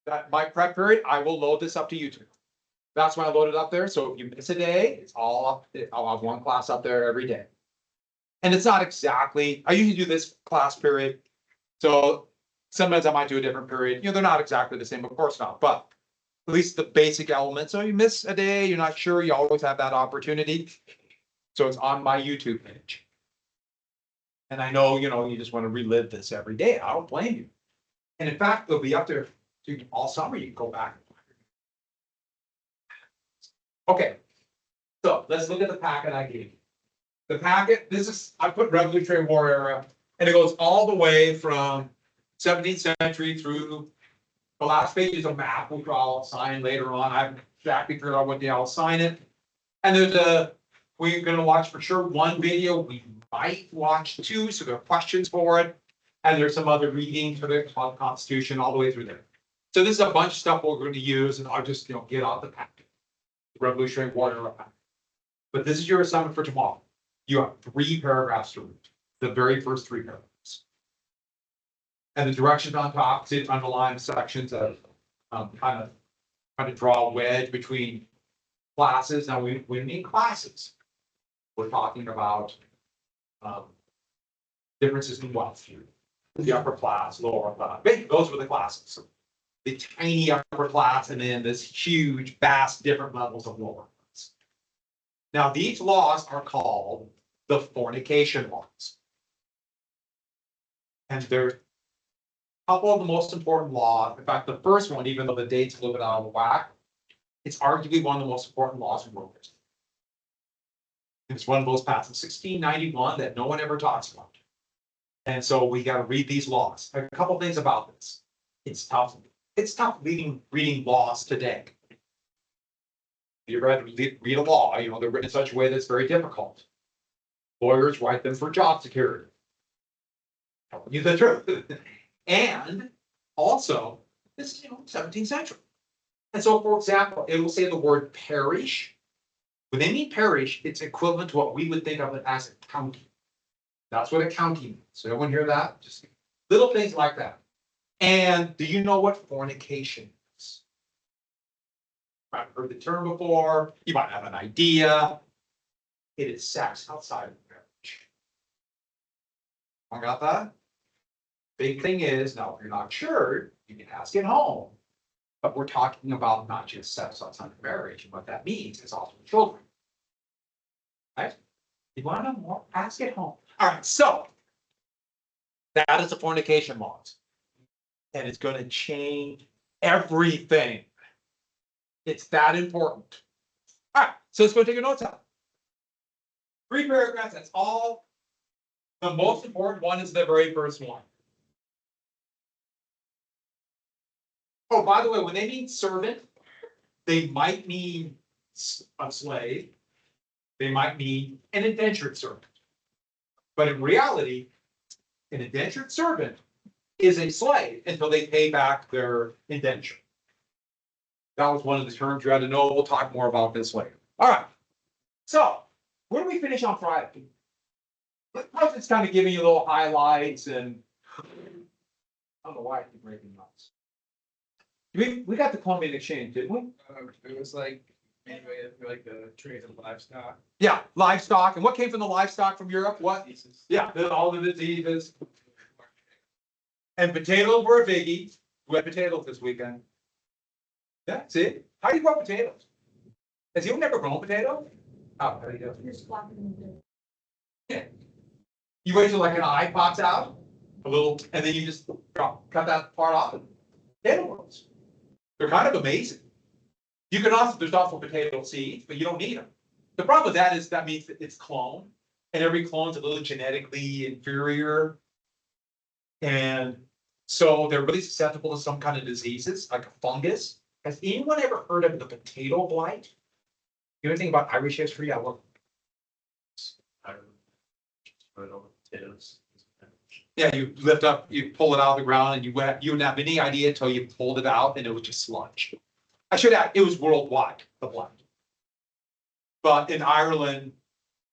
that my prep period, I will load this up to YouTube. That's why I loaded up there. So if you miss a day, it's all up. I'll have one class up there every day. And it's not exactly, I usually do this class period. So sometimes I might do a different period. They're not exactly the same, of course not, but at least the basic elements. So you miss a day, you're not sure, you always have that opportunity. So it's on my YouTube page. And I know, you just want to relive this every day. I don't blame you. And in fact, they'll be up there all summer. You can go back. Okay. So let's look at the packet I gave you. The packet, I put Revolutionary War era, and it goes all the way from 17th century through the last page is a map, which I'll sign later on. I haven't exactly figured out what day I'll sign it. And we're going to watch for sure one video. We might watch two, so there are questions for it. And there's some other reading for the Constitution all the way through there. So this is a bunch of stuff we're going to use, and I'll just get out the packet. The Revolutionary War era packet. But this is your assignment for tomorrow. You have 3 paragraphs to read, the very first 3 paragraphs. And the directions on top, see underlined sections of kind of draw a wedge between classes. Now we mean classes. We're talking about differences in wealth, the upper class, lower class. Those were the classes. The tiny upper class, and then this huge, vast, different levels of lower class. Now these laws are called the fornication laws, and they're a couple of the most important laws. In fact, the first one, even though the date's a little bit out of whack, it's arguably one of the most important laws in world history. It's one of those passed in 1691 that no one ever talks about. And so we got to read these laws. A couple things about this. It's tough. It's tough reading laws today. You read a law, they're written in such a way that's very difficult. Lawyers write them for job security. Telling you the truth. And also, this is 17th century. And so, for example, it will say the word parish. When they mean parish, it's equivalent to what we would think of it as a county. That's what a county means. So everyone hear that? Just little things like that. And do you know what fornication is? I've heard the term before. You might have an idea. It is sex outside of marriage. I got that? Big thing is, now if you're not sure, you can ask at home. But we're talking about not just sex outside of marriage. And what that means is also children. Right? You want to know more? Ask at home. All right, so that is the fornication laws. And it's going to change everything. It's that important. All right, so let's go take your notes out. 3 paragraphs, that's all. The most important one is the very first one. Oh, by the way, when they mean servant, they might mean a slave. They might mean an indentured servant. But in reality, an indentured servant is a slave until they pay back their indenture. That was one of the terms you had to know. We'll talk more about this later. All right. So, where do we finish on Friday? Let's just kind of giving you little highlights, and I don't know why I keep breaking nuts. We got the Colonial Exchange, didn't we? It was anyway, like the trade of livestock. Yeah, livestock. And what came from the livestock from Europe? What? Diseases. Yeah, all the diseases. And potatoes were a biggie. We had potatoes this weekend. Yeah, see? How do you grow potatoes? Has you never grown potatoes? Oh, how do you do? Yeah. You wait till like an eye pops out, a little, and then you just cut that part off. Potato worms. They're kind of amazing. There's also potato seeds, but you don't need them. The problem with that is that means that it's cloned, and every clone's a little genetically inferior. And so they're really susceptible to some kind of diseases, like a fungus. Has anyone ever heard of the potato blight? You know anything about Irish history? I look. Potatoes. Yeah, you lift up, you pull it out of the ground, and you wouldn't have any idea until you pulled it out, and it was just sludge. I should add, it was worldwide, the blight. But in Ireland,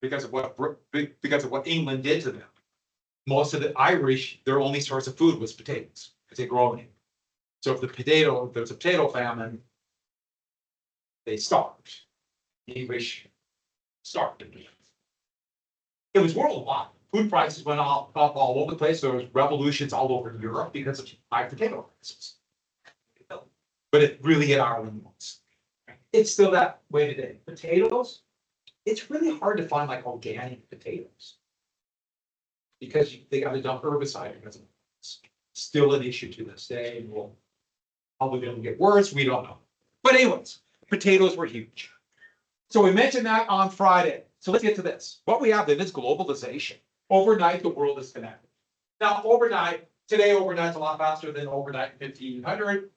because of what England did to them, most of the Irish, their only source of food was potatoes, because they grow in it. So if there's a potato famine, they starved. The English starved. It was worldwide. Food prices went up all over the place. There was revolutions all over Europe because of high potato prices. But it really hit Ireland once. It's still that way today. Potatoes, it's really hard to find like organic potatoes. Because they got to dump herbicide because it's still an issue to this day, and will probably gonna get worse, we don't know. But anyways, potatoes were huge. So we mentioned that on Friday. So let's get to this. What we have then is globalization. Overnight, the world is connected. Now, overnight's a lot faster than overnight in 1500.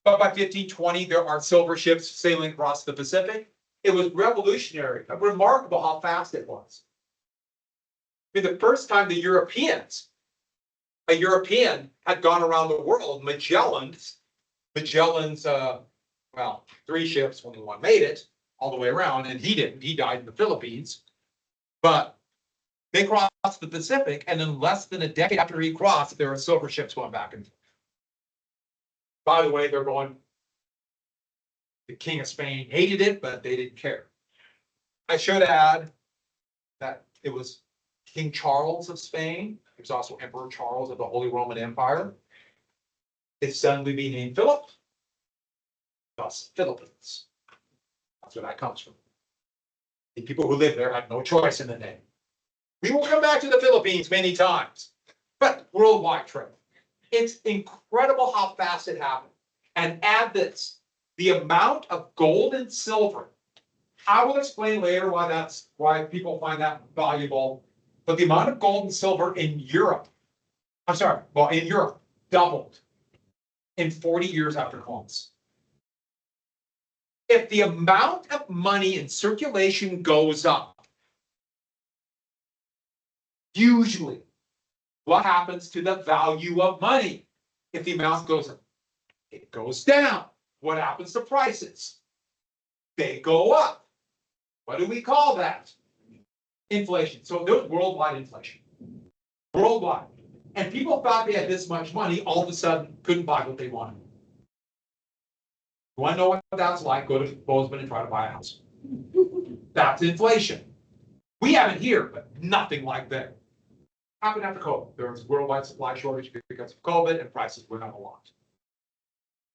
But by 1520, there are silver ships sailing across the Pacific. It was revolutionary, remarkable how fast it was. I mean, the first time a European had gone around the world, Magellan's, 3 ships, only one made it all the way around, and he didn't, he died in the Philippines. But they crossed the Pacific, and in less than a decade after he crossed, there were silver ships going back and forth. By the way, the King of Spain hated it, but they didn't care. I should add that it was King Charles of Spain. He was also Emperor Charles of the Holy Roman Empire. His son would be named Philip, thus Philippines. That's where that comes from. The people who lived there had no choice in the name. We will come back to the Philippines many times, but worldwide trade. It's incredible how fast it happened. And add this, the amount of gold and silver. I will explain later why people find that valuable. But the amount of gold and silver in Europe, in Europe, doubled in 40 years after Columbus. If the amount of money in circulation goes up, usually what happens to the value of money? If the amount goes up, it goes down. What happens to prices? They go up. What do we call that? Inflation. So there's worldwide inflation. Worldwide. And people thought they had this much money, all of a sudden couldn't buy what they wanted. You want to know what that's like? Go to Bozeman and try to buy a house. That's inflation. We have it here, but nothing like that. Happened after COVID. There was worldwide supply shortage because of COVID, and prices went up a lot.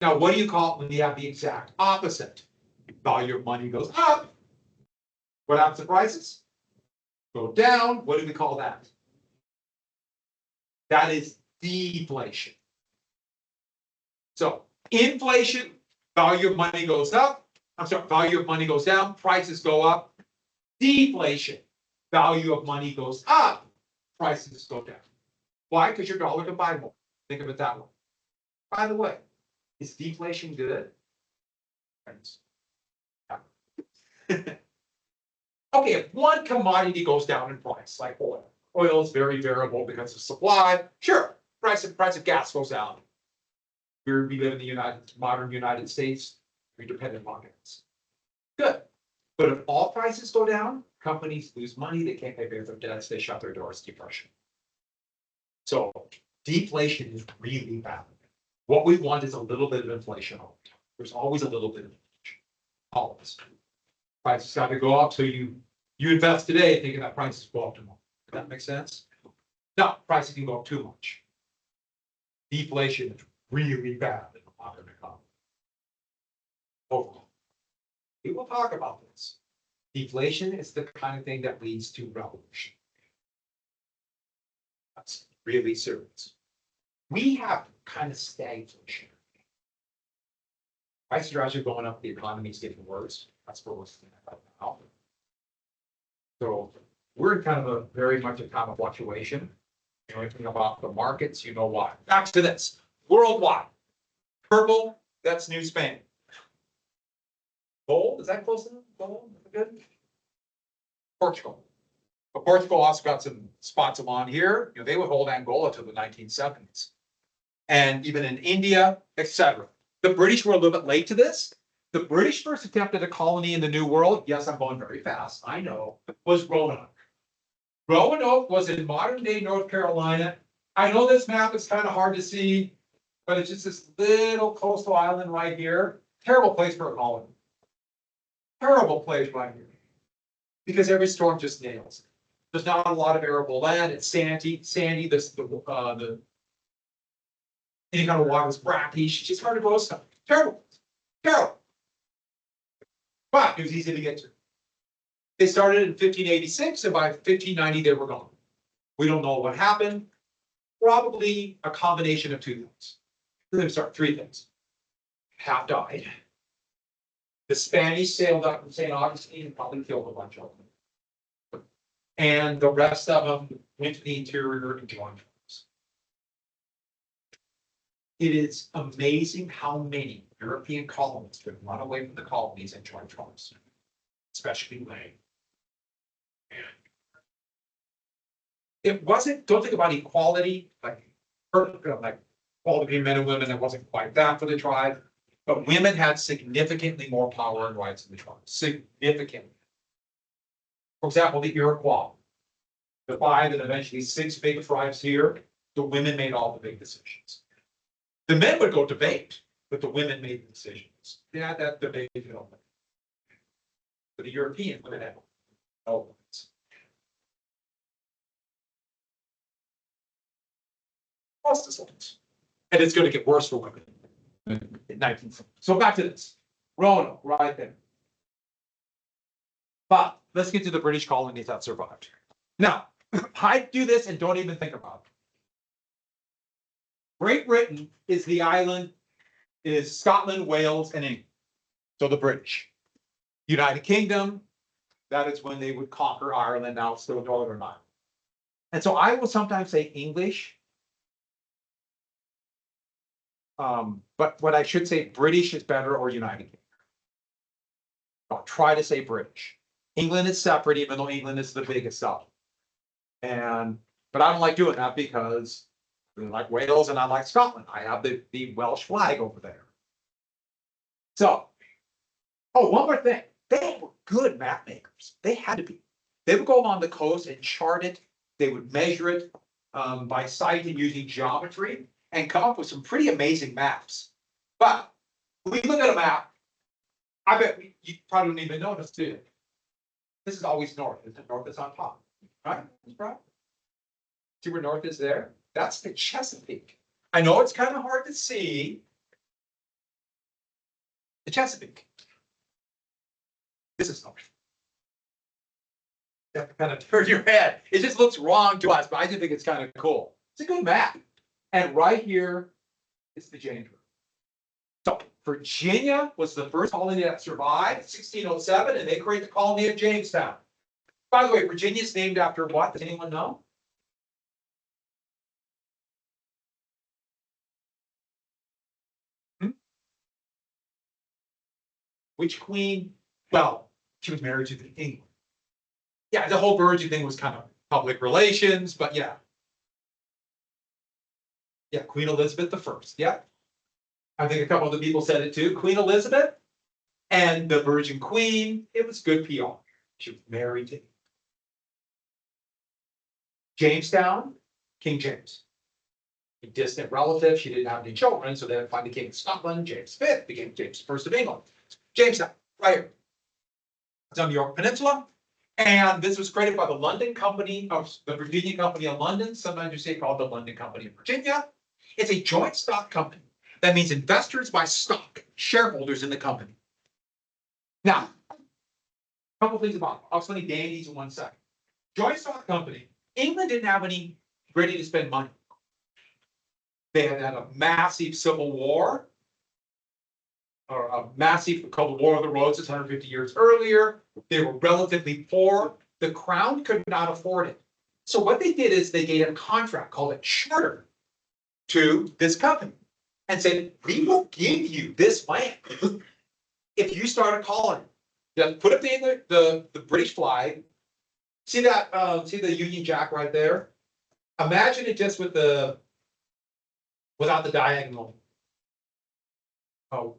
Now, what do you call it when you have the exact opposite? Value of money goes up. What happens to prices? Go down. What do we call that? That is deflation. So inflation, value of money goes up. Value of money goes down, prices go up. Deflation, value of money goes up, prices go down. Why? Because your dollar can buy more. Think of it that way. By the way, is deflation good? Okay, if one commodity goes down in price, like oil. Oil is very variable because of supply. Sure, price of gas goes down. We live in the modern United States. We're dependent on gas. Good. But if all prices go down, companies lose money. They can't pay back their debts. They shut their doors. Depression. So deflation is really bad. What we want is a little bit of inflation. There's always a little bit of inflation. Always. Prices got to go up, so you invest today thinking that prices go up tomorrow. Does that make sense? No, prices can go up too much. Deflation is really bad in the modern economy. Overall. We will talk about this. Deflation is the kind of thing that leads to revolution. That's really serious. We have kind of stagflation. Prices are actually going up, the economy is getting worse. That's what we're seeing right now. So we're in kind of a very much a time of fluctuation. You know anything about the markets, you know why. Back to this. Worldwide. Purple, that's New Spain. Gold, is that close enough? Gold, good. Portugal. But Portugal also got some spots along here. You know, they would hold Angola to the 1970s. And even in India, etc. The British were a little bit late to this. The British first attempt at a colony in the New World, yes, I'm going very fast, I know, was Roanoke. Roanoke was in modern day North Carolina. I know this map is kind of hard to see. but it's just this little coastal island right here. Terrible place for a colony. Terrible place right here. Because every storm just nails it. There's not a lot of arable land. It's sandy. The any kind of water is brackish. It's just hard to grow stuff. Terrible. Terrible. But it was easy to get to. They started in 1586, and by 1590 they were gone. We don't know what happened. Probably a combination of two things. Three things. Half died. The Spanish sailed up from St. Augustine and probably killed a bunch of them. And the rest of them went to the interior and joined tribes. It is amazing how many European colonists could run away from the colonies and join tribes, especially Lane. It wasn't, don't think about equality, like equality between men and women, it wasn't quite that for the tribe. But women had significantly more power and rights in the tribe, significantly. For example, the Iroquois, the 5 and eventually 6 big tribes here, the women made all the big decisions. The men would go debate, but the women made the decisions. They had that debate, you know. But the European women had no rights. And it's going to get worse for women. In 1940. So back to this. Roanoke, right there. But let's get to the British colonies that survived. Now, I do this and don't even think about it. Great Britain is the island, is Scotland, Wales, and England. So the British. United Kingdom, that is when they would conquer Ireland, now it's still Northern Ireland. And so I will sometimes say English. But what I should say, British is better or United Kingdom. I'll try to say British. England is separate, even though England is the biggest of them. But I don't like doing that because I like Wales and I like Scotland. I have the Welsh flag over there. So, oh, one more thing. They were good map makers. They had to be. They would go along the coast and chart it. They would measure it by sight and using geometry and come up with some pretty amazing maps. But when we look at a map, I bet you probably don't even notice, do you? This is always north. Isn't it? North is on top, right? Right. See where north is there? That's the Chesapeake. I know it's kind of hard to see. The Chesapeake. This is north. You have to kind of turn your head. It just looks wrong to us, but I do think it's kind of cool. It's a good map. And right here is the James River. So Virginia was the first colony that survived, 1607, and they created the colony of Jamestown. By the way, Virginia is named after what? Does anyone know? Which queen? Well, she was married to the England. Yeah, the whole virgin thing was kind of public relations, but yeah. Yeah, Queen Elizabeth I. Yeah. I think a couple of the people said it too. Queen Elizabeth and the Virgin Queen. It was good PR. She was married to Jamestown, King James. A distant relative. She didn't have any children, so they had to find the King of Scotland. James V became James I of England. Jamestown, right here. It's on the York Peninsula. And this was created by the London Company, the Virginia Company of London. Sometimes you say called the London Company of Virginia. It's a joint stock company. That means investors buy stock, shareholders in the company. Now, a couple things about it. I'll explain dandies in 1 second. Joint stock company. England didn't have any ready to spend money. They had a massive civil war, or a massive called the War of the Roses 150 years earlier. They were relatively poor. The crown could not afford it. So what they did is they gave a contract called a charter to this company and said, we will give you this land if you start a colony. Just put up the British flag. See that? See the Union Jack right there? Imagine it just with without the diagonal. Oh,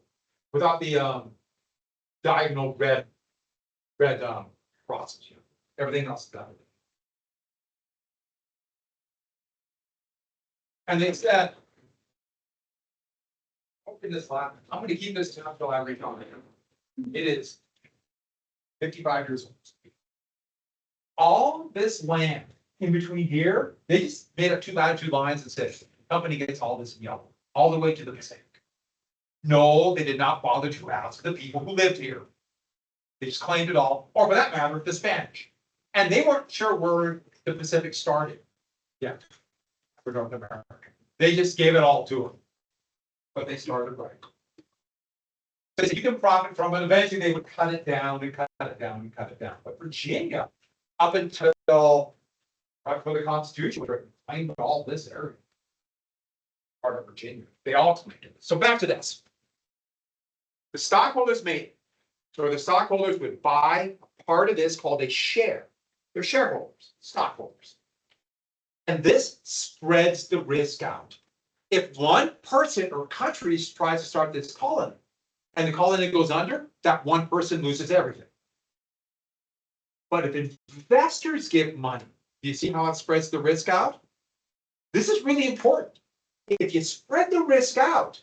without the diagonal red crosses. You know, everything else is done. And they said, in this lab, I'm gonna keep this until I read on it. It is 55 years old. All this land in between here, they just made up two latitude lines and said, company gets all this in yellow, all the way to the Pacific. No, they did not bother to ask the people who lived here. They just claimed it all, or for that matter, the Spanish. And they weren't sure where the Pacific started. Yeah, for North America. They just gave it all to them. But they started right. So you can profit from it. Eventually they would cut it down and cut it down and cut it down. But Virginia, up until right before the Constitution was written, claimed all this area. Part of Virginia. They all claimed it. So back to this. The stockholders made, so the stockholders would buy a part of this called a share. They're shareholders, stockholders. And this spreads the risk out. If one person or country tries to start this colony and the colony goes under, that one person loses everything. But if investors give money, do you see how it spreads the risk out? This is really important. If you spread the risk out,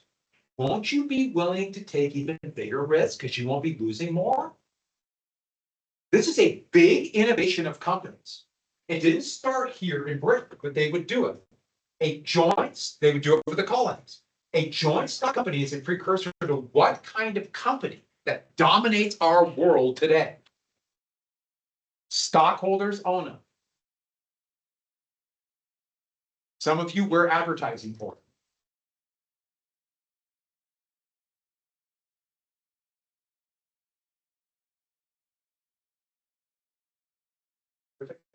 won't you be willing to take even bigger risk because you won't be losing more? This is a big innovation of companies. It didn't start here in Britain, but they would do it. They would do it for the colonies. A joint stock company is a precursor to what kind of company that dominates our world today? Stockholders own them. Some of you wear advertising for it.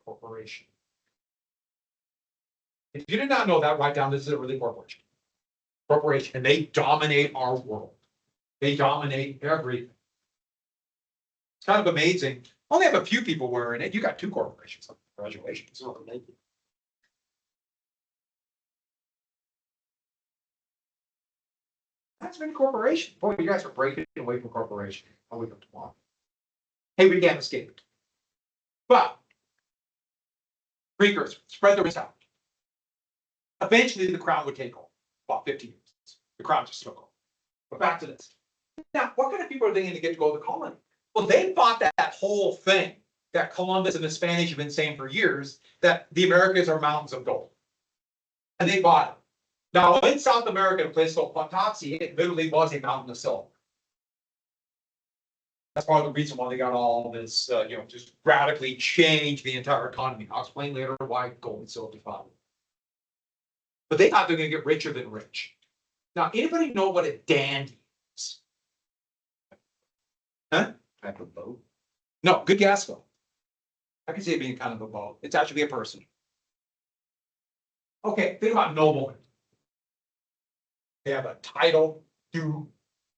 Corporation. If you did not know that, write down this is a really corporation. Corporation, and they dominate our world. They dominate everything. It's kind of amazing. Only have a few people wearing it. You got two corporations. Congratulations. That's many corporations. Boy, you guys are breaking away from corporation. I'll wake up tomorrow. Hey, we can't escape it. But precursor, spread the risk out. Eventually, the crown would take over. About 50 years. The crown just took over. But back to this. Now, what kind of people are they going to get to go to the colony? Well, they bought that whole thing that Columbus and the Spanish have been saying for years, that the Americas are mountains of gold. And they bought it. Now, in South America, a place called Potosi, it literally was a mountain of silver. That's part of the reason why they got all this, just radically changed the entire economy. I'll explain later why gold and silver found. But they thought they're going to get richer than rich. Now, anybody know what a dandy is? Huh? Type of boat? No, good guess though. I can see it being kind of a boat. It's actually a person. Okay, think about noblemen. They have a title, duke,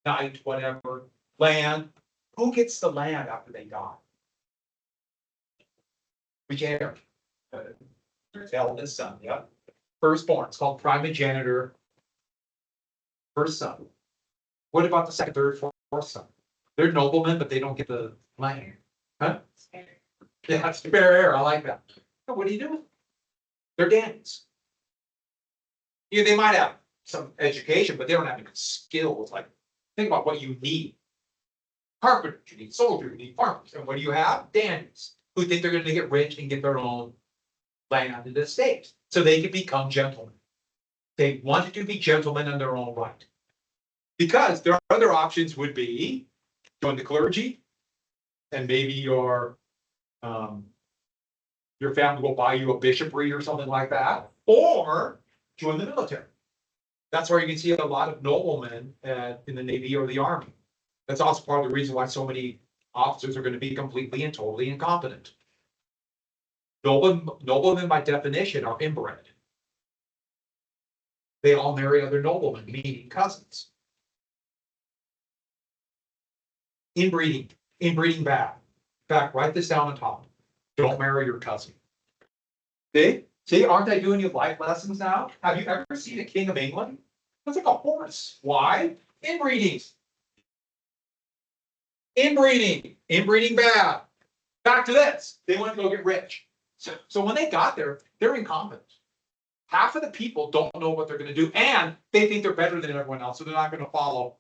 knight, whatever, land. Who gets the land after they die? Which heir? Eldest son, yeah. Firstborn, it's called primogeniture. First son. What about the second, third, fourth son? They're noblemen, but they don't get the land. Huh? Yeah, spare heir, I like that. What do you do? They're dandies. Yeah, they might have some education, but they don't have any skills. Like, think about what you need. Carpenter, you need soldier, you need farmers. And what do you have? Dandies, who think they're going to get rich and get their own land in the state. So they can become gentlemen. They wanted to be gentlemen in their own right. Because their other options would be join the clergy, and maybe your family will buy you a bishopry or something like that, or join the military. That's where you can see a lot of noblemen in the Navy or the Army. That's also part of the reason why so many officers are going to be completely and totally incompetent. Noblemen by definition are inbred. They all marry other noblemen, meaning cousins. Inbreeding bad. In fact, write this down on top. Don't marry your cousin. See, aren't I doing you life lessons now? Have you ever seen a king of England? It's like a horse. Why? Inbreeding bad. Back to this. They want to go get rich. So when they got there, they're incompetent. half of the people don't know what they're gonna do, and they think they're better than everyone else, so they're not gonna follow.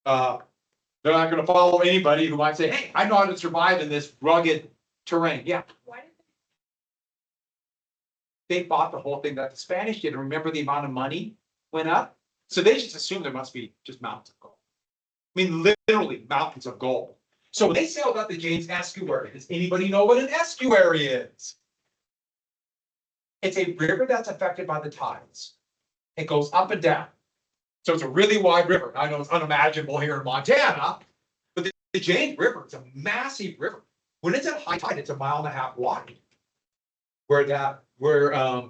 They're not gonna follow anybody who might say, hey, I know how to survive in this rugged terrain. Yeah, Why did they bought the whole thing that the Spanish did. And remember the amount of money went up? So they just assumed there must be just mountains of gold. I mean, literally mountains of gold. So when they sailed up the James Estuary, does anybody know what an estuary is? It's a river that's affected by the tides. It goes up and down. So it's a really wide river. I know it's unimaginable here in Montana, but the James River is a massive river. When it's at high tide, it's 1.5 miles wide. Where the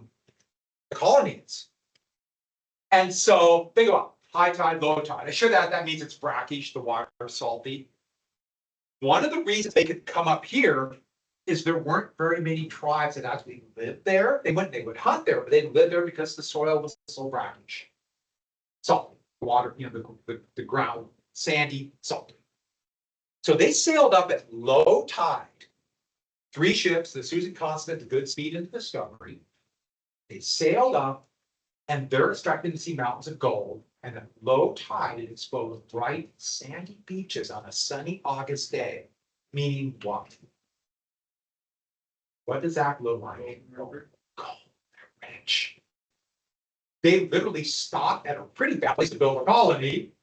colony is. And so think about high tide, low tide. I should add that means it's brackish, the water is salty. One of the reasons they could come up here is there weren't very many tribes that actually lived there. They would hunt there, but they didn't live there because the soil was so brackish. Salty, water, the ground, sandy, salty. So they sailed up at low tide. 3 ships, the Susan Constant, the Goodspeed, and the Discovery. They sailed up, and they're expecting to see mountains of gold. And at low tide, it exposed bright, sandy beaches on a sunny August day. Meaning what? What does that look like? Gold. They're rich. They literally stopped at a pretty bad place to build a colony,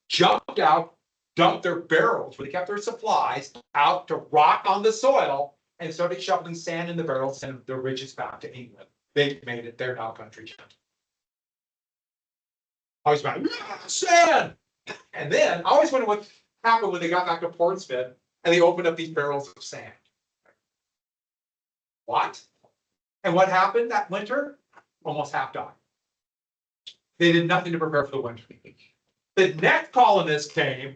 jumped out, dumped their barrels where they kept their supplies out to rot on the soil, and started shoveling sand in the barrels and the riches back to England. They made it. They're now country gent. I was like, sand! And then I always wonder what happened when they got back to Portsmouth and they opened up these barrels of sand. What? And what happened that winter? Almost half died. They did nothing to prepare for the winter. The next colonists came,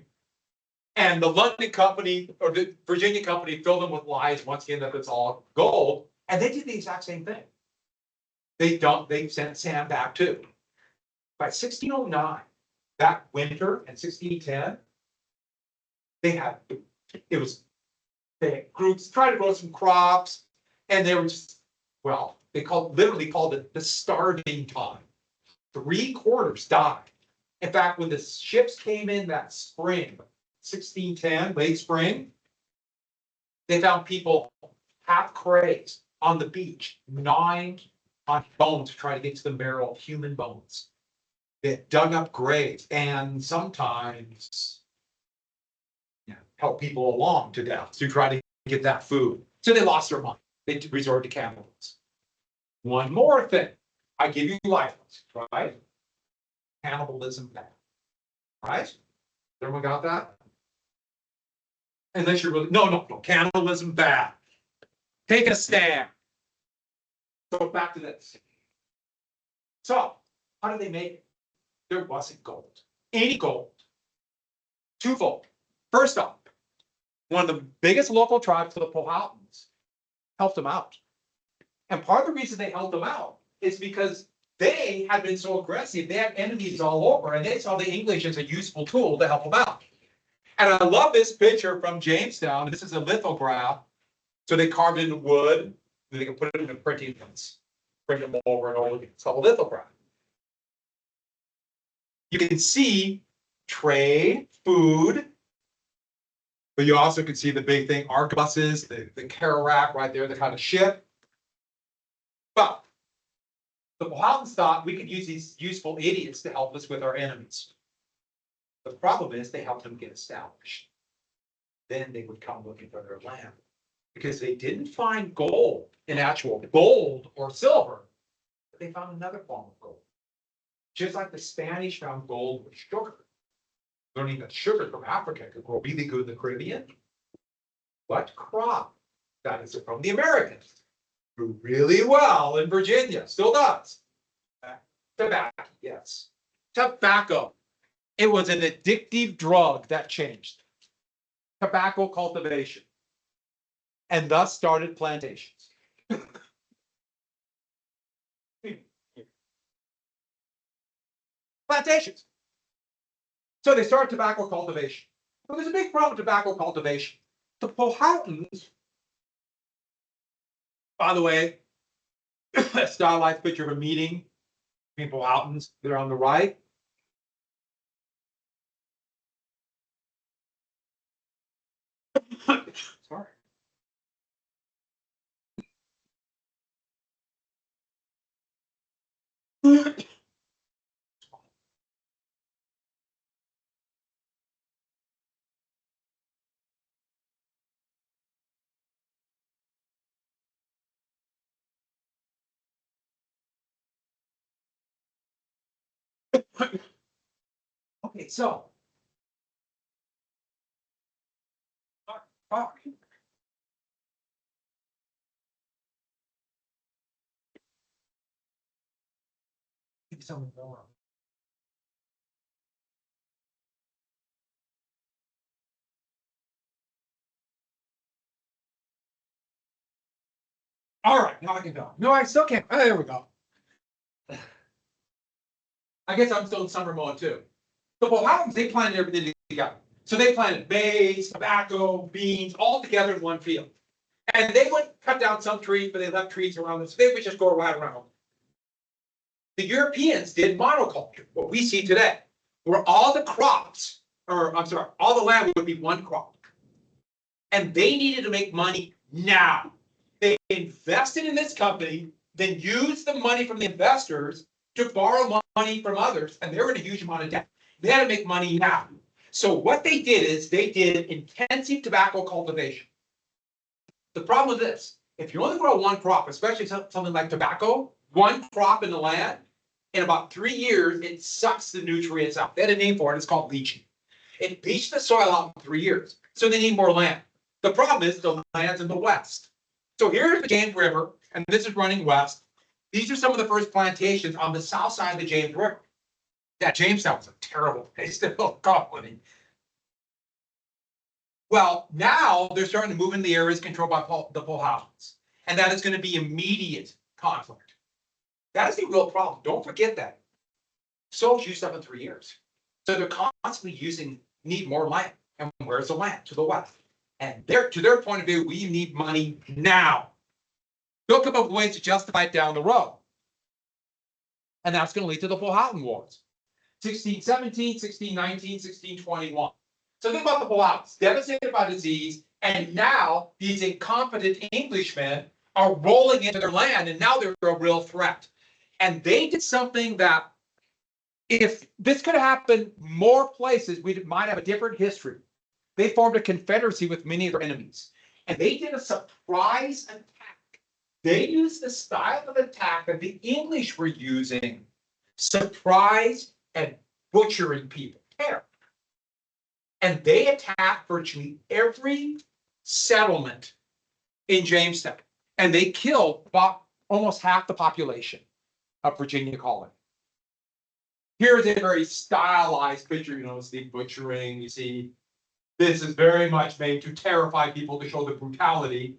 and the London company or the Virginia company filled them with lies once again that it's all gold, and they did the exact same thing. They sent sand back too. By 1609, that winter and 1610, they had groups tried to grow some crops, and they were just, well, literally called it the starving time. 3/4 died. In fact, when the ships came in that spring, 1610, late spring, they found people half crazed on the beach, gnawing on bones to try to get to the marrow of human bones. They dug up graves and sometimes help people along to death to try to get that food. So they lost their mind. They resorted to cannibalism. One more thing. I give you life, right? Cannibalism bad. Right? Everyone got that? Unless you're really, no, cannibalism bad. Take a stand. So back to this. So, how did they make it? There wasn't gold. Any gold. Twofold. First off, one of the biggest local tribes, the Powhatans, helped them out. And part of the reason they helped them out is because they had been so aggressive, they had enemies all over, and they saw the English as a useful tool to help them out. And I love this picture from Jamestown. This is a lithograph. So they carved it in wood, and they can put it in a printing press, print them over and over again. It's called a lithograph. You can see trade, food, but you also can see the big thing, arquebuses, the carrack right there, the kind of ship. But the Powhatans thought we could use these useful idiots to help us with our enemies. The problem is they helped them get established. Then they would come looking for their land. Because they didn't find gold in actual gold or silver, but they found another form of gold. Just like the Spanish found gold with sugar. Learning that sugar from Africa could grow really good in the Caribbean. What crop? That is from the Americans. Grew really well in Virginia, still does. Tobacco, yes. Tobacco. It was an addictive drug that changed. Tobacco cultivation. And thus started plantations. Plantations. So they started tobacco cultivation. But there's a big problem with tobacco cultivation. The Powhatans, by the way, a stylized picture of a meeting People Mountains, they're on the right. Sorry. Okay, so. Fuck. Something going on. All right, now I can go. No, I still can't. Oh, there we go. I guess I'm still in summer mode too. The Powhatans, they planted everything together. So they planted maize, tobacco, beans, all together in one field. And they would cut down some trees, but they left trees around them. So they would just go right around. The Europeans did monoculture, what we see today, where all the crops, or I'm sorry, all the land would be one crop. And they needed to make money now. They invested in this company, then used the money from the investors to borrow money from others, and they were in a huge amount of debt. They had to make money now. So what they did is they did intensive tobacco cultivation. The problem with this, if you only grow one crop, especially something like tobacco, one crop in the land, in about 3 years, it sucks the nutrients out. They had a name for it, it's called leaching. It leached the soil out in 3 years, so they need more land. The problem is the land's in the west. So here's the James River, and this is running west. These are some of the first plantations on the south side of the James River. That Jamestown was a terrible place to build colony. Well, now they're starting to move in the areas controlled by the Powhatans, and that is going to be immediate conflict. That is the real problem. Don't forget that. Soil's used up in 3 years. So they're constantly need more land. And where's the land? To the west. And to their point of view, we need money now. They'll come up with ways to justify it down the road. And that's going to lead to the Powhatan Wars. 1617, 1619, 1621. So think about the Powhatans, devastated by disease, and now these incompetent Englishmen are rolling into their land, and now they're a real threat. And they did something that, if this could happen more places, we might have a different history. They formed a confederacy with many of their enemies, and they did a surprise attack. They used the style of attack that the English were using, surprise and butchering people. Terror. And they attacked virtually every settlement in Jamestown, and they killed about almost half the population of Virginia Colony. Here's a very stylized picture, it's the butchering. You see, this is very much made to terrify people, to show the brutality.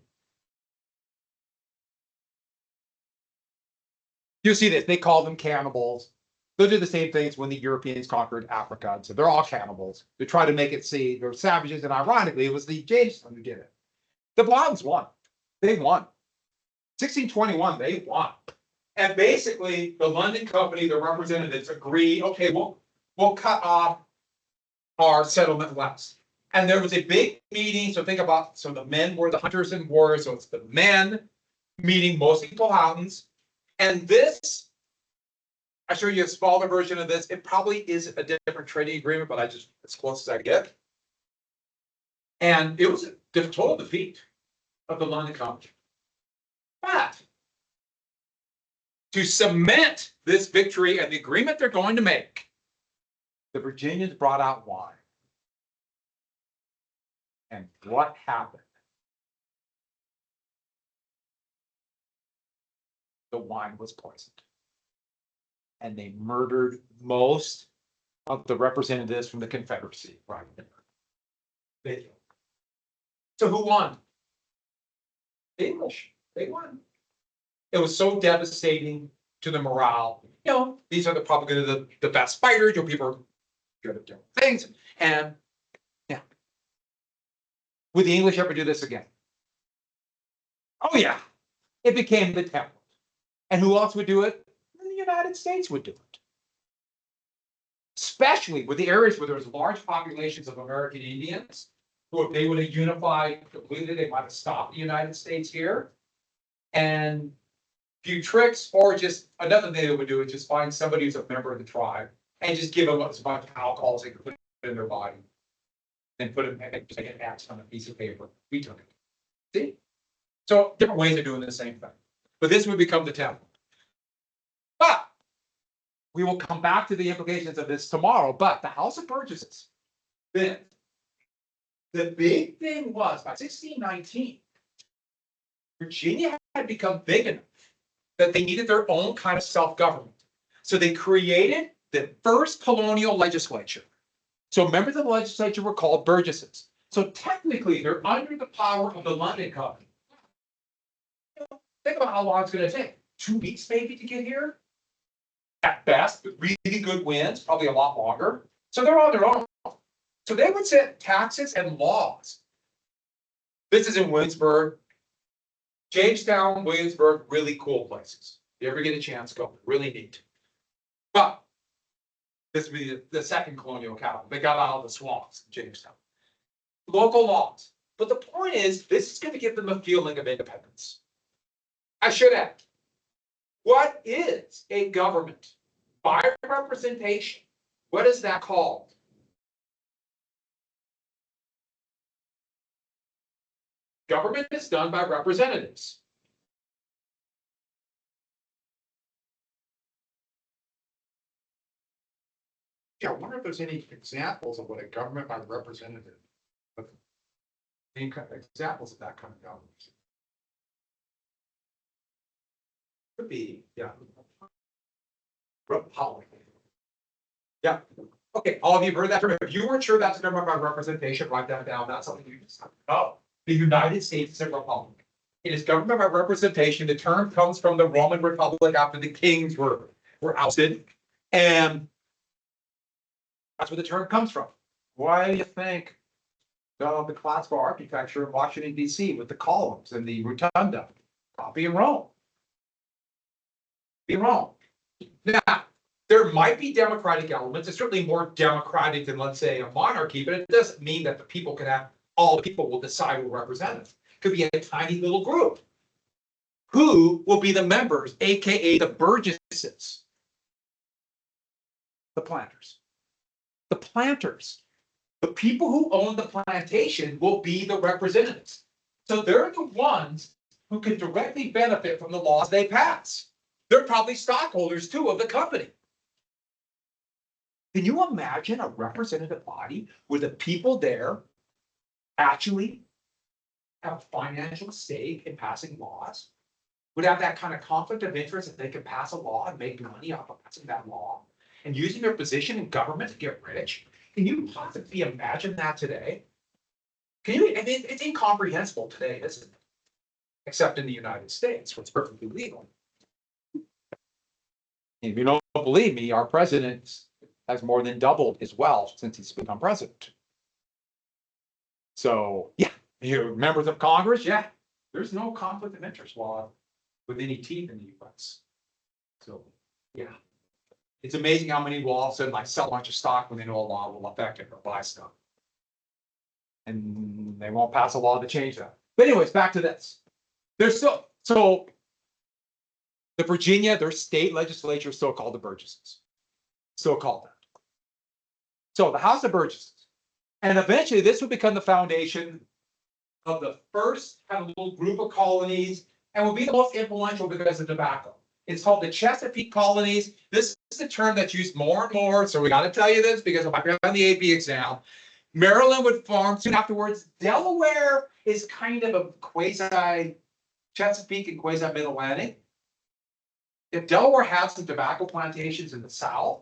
You see this, they call them cannibals. They'll do the same things when the Europeans conquered Africa. So they're all cannibals. They try to make it see they're savages, and ironically, it was the Jamestown who did it. The Powhatans won. They won. 1621, they won. And basically, the London Company, the representatives agreed, okay, we'll cut off our settlement west. And there was a big meeting. So think about, so the men were the hunters and warriors. So it's the men meeting mostly Powhatans. And this, I show you a smaller version of this. It probably is a different trading agreement, but I just, as close as I get. And it was a total defeat of the London Company. But to cement this victory and the agreement they're going to make, the Virginians brought out wine. And what happened? The wine was poisoned. And they murdered most of the representatives from the Confederacy. Right. So who won? The English. They won. It was so devastating to the morale. These are probably the best fighters. People are good at doing things. And yeah. Would the English ever do this again? Oh yeah. It became the Templars. And who else would do it? The United United States would do it. Especially with the areas where there's large populations of American Indians, who if they would have unified completely, they might have stopped the United States here. And few tricks, or just another thing they would do is just find somebody who's a member of the tribe and just give them as much alcohol as they could put in their body. And put it, and just like an X on a piece of paper. We took it. See? So different ways of doing the same thing. But this would become the template. But we will come back to the implications of this tomorrow. But the House of Burgesses, then the big thing was by 1619, Virginia had become big enough that they needed their own kind of self-government. So they created the first colonial legislature. So members of the legislature were called burgesses. So technically, they're under the power of the London Company. Think about how long it's going to take. 2 weeks maybe to get here? At best, with really good winds, probably a lot longer. So they're on their own. So they would set taxes and laws. This is in Williamsburg. Jamestown, Williamsburg, really cool places. If you ever get a chance, go. Really neat. But this would be the second colonial capital. They got out of the swamps in Jamestown. Local laws. But the point is, this is going to give them a feeling of independence. I should add, what is a government? By representation. What is that called? Government is done by representatives. Yeah, I wonder if there's any examples of what a government by representative. Any kind of examples of that kind of government? Could be, yeah. Republic. Yeah. Okay, all of you have heard that term. If you weren't sure that's a government by representation, write that down. That's something you just have to know. The United States is a republic. It is government by representation. The term comes from the Roman Republic after the kings were ousted. And that's where the term comes from. Why do you think the classical architecture of Washington, D.C. with the columns and the rotunda? Copy in Rome. Be wrong. Now, there might be democratic elements. It's certainly more democratic than, let's say, a monarchy, but it doesn't mean that the people can have, all the people will decide who represent them. It could be a tiny little group. Who will be the members, AKA the burgesses? The planters. The planters. The people who own the plantation will be the representatives. So they're the ones who can directly benefit from the laws they pass. They're probably stockholders too of the company. Can you imagine a representative body where the people there actually have a financial stake in passing laws? Would have that kind of conflict of interest that they could pass a law and make money off of passing that law and using their position in government to get rich? Can you possibly imagine that today? Can you? I mean, it's incomprehensible today, isn't it? Except in the United States, where it's perfectly legal. If you don't believe me, our president has more than doubled his wealth since he's become president. So, yeah, you're members of Congress, yeah, there's no conflict of interest law with any teeth in the US. So, yeah, it's amazing how many will all of a sudden like sell a bunch of stock when they know a law will affect it or buy stuff. And they won't pass a law to change that. But anyways, back to this. There's still, so the Virginia, their state legislature is still called the Burgesses. Still called that. So the House of Burgesses. And eventually this would become the foundation of the first kind of little group of colonies and will be the most influential because of tobacco. It's called the Chesapeake colonies. This is the term that's used more and more. So we got to tell you this because if I be on the AP exam, Maryland would form soon afterwards. Delaware is kind of a quasi Chesapeake and quasi Mid-Atlantic. If Delaware had some tobacco plantations in the South,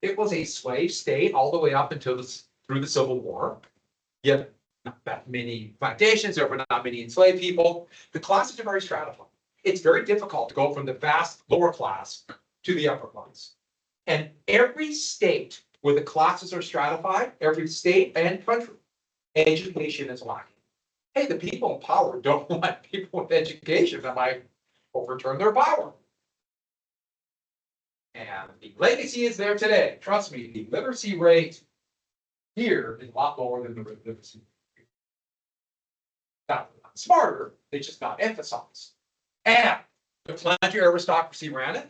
it was a slave state all the way up until through the Civil War. Yet not that many plantations, there were not many enslaved people. The classes are very stratified. It's very difficult to go from the vast lower class to the upper class. And every state where the classes are stratified, every state and country, education is lacking. Hey, the people in power don't want people with education that might overturn their power. And the legacy is there today. Trust me, the literacy rate here is a lot lower than the literacy. Now, smarter, they just not emphasized. And the planter aristocracy ran it.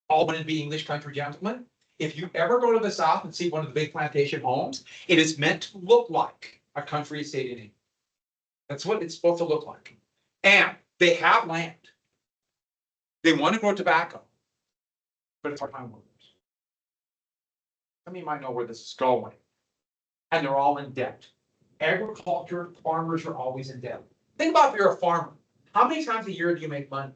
All wanted to be English country gentlemen. If you ever go to the South and see one of the big plantation homes, it is meant to look like a country estate in England. That's what it's supposed to look like. And they have land. They want to grow tobacco, but it's part-time workers. Some of you might know where this is going. And they're all in debt. Agriculture, farmers are always in debt. Think about if you're a farmer. How many times a year do you make money?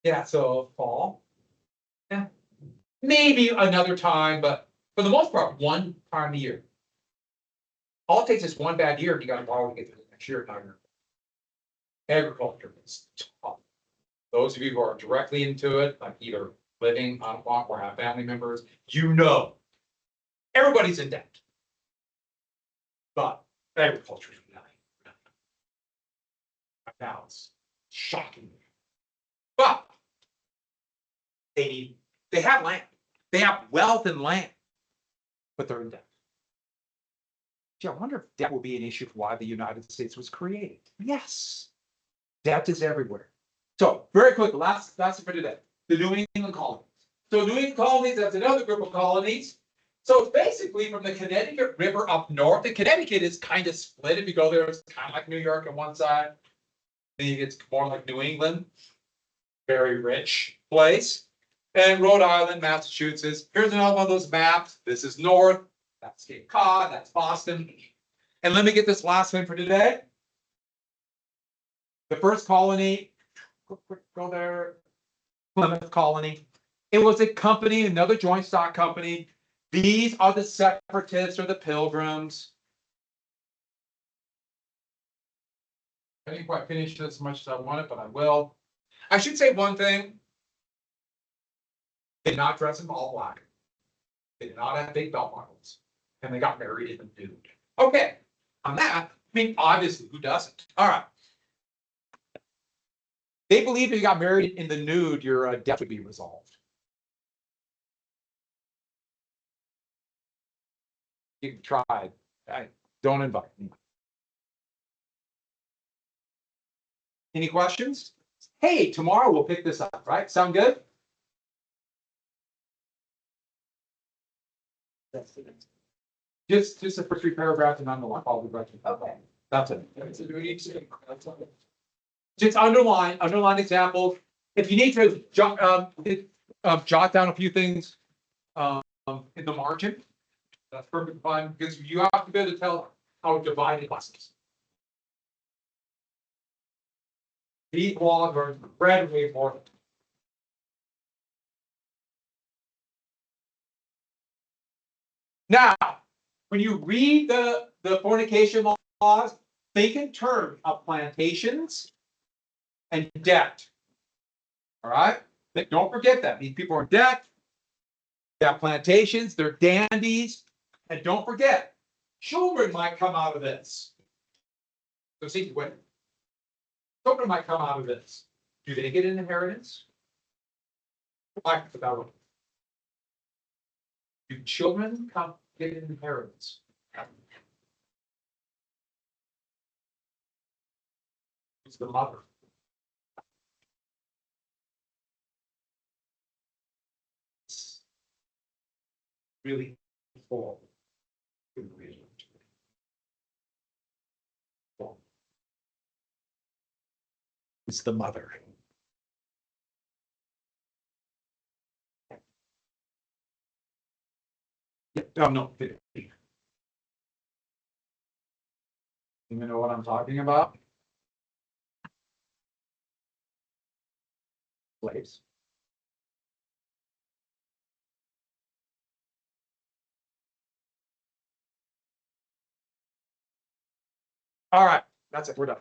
Yeah, so fall. Yeah. Maybe another time, but for the most part, one time a year. All it takes is one bad year, and you gotta borrow to get through the next year. Agriculture is tough. Those of you who are directly into it, like either living on a farm or have family members, you know. Everybody's in debt. But agriculture is really. Now it's shocking. But they have land. They have wealth and land, but they're in debt. Gee, I wonder if debt will be an issue for why the United States was created. Yes, debt is everywhere. So very quickly, last for today, the New England colonies. So New England colonies, that's another group of colonies. So it's basically from the Connecticut River up north. And Connecticut is kind of split. If you go there, it's kind of like New York on one side. Then it's more like New England. Very rich place. And Rhode Island, Massachusetts. Here's another one of those maps. This is north. That's Cape Cod. That's Boston. And let me get this last one for today. The first colony, go there, Plymouth colony. It was a company, another joint stock company. These are the separatists or the pilgrims. I didn't quite finish this as much as I wanted, but I will. I should say one thing. They did not dress in all black. They did not have big belt buckles. And they got married in the nude. Okay. On that, I mean, obviously, who doesn't? All right. They believed if you got married in the nude, your death would be resolved. You can try. Don't invite me. Any questions? Hey, tomorrow we'll pick this up, right? Sound good? Just the first 3 paragraphs and underline all the directions. Okay. That's it. Just underline examples. If you need to jot down a few things in the margin, that's perfectly fine, because you have to be able to tell how divided classes. These laws are incredibly important. Now, when you read the fornication laws, think in terms of plantations and debt. All right? Don't forget that. These people are in debt. They have plantations, they're dandies. And don't forget, children might come out of this. So see, wait. Children might come out of this. Do they get an inheritance? Like the bellow. Do children get an inheritance? It's the mother. It's really full. It's the mother. Yeah, oh, no. You know what I'm talking about? Slaves. All right, that's it. We're done.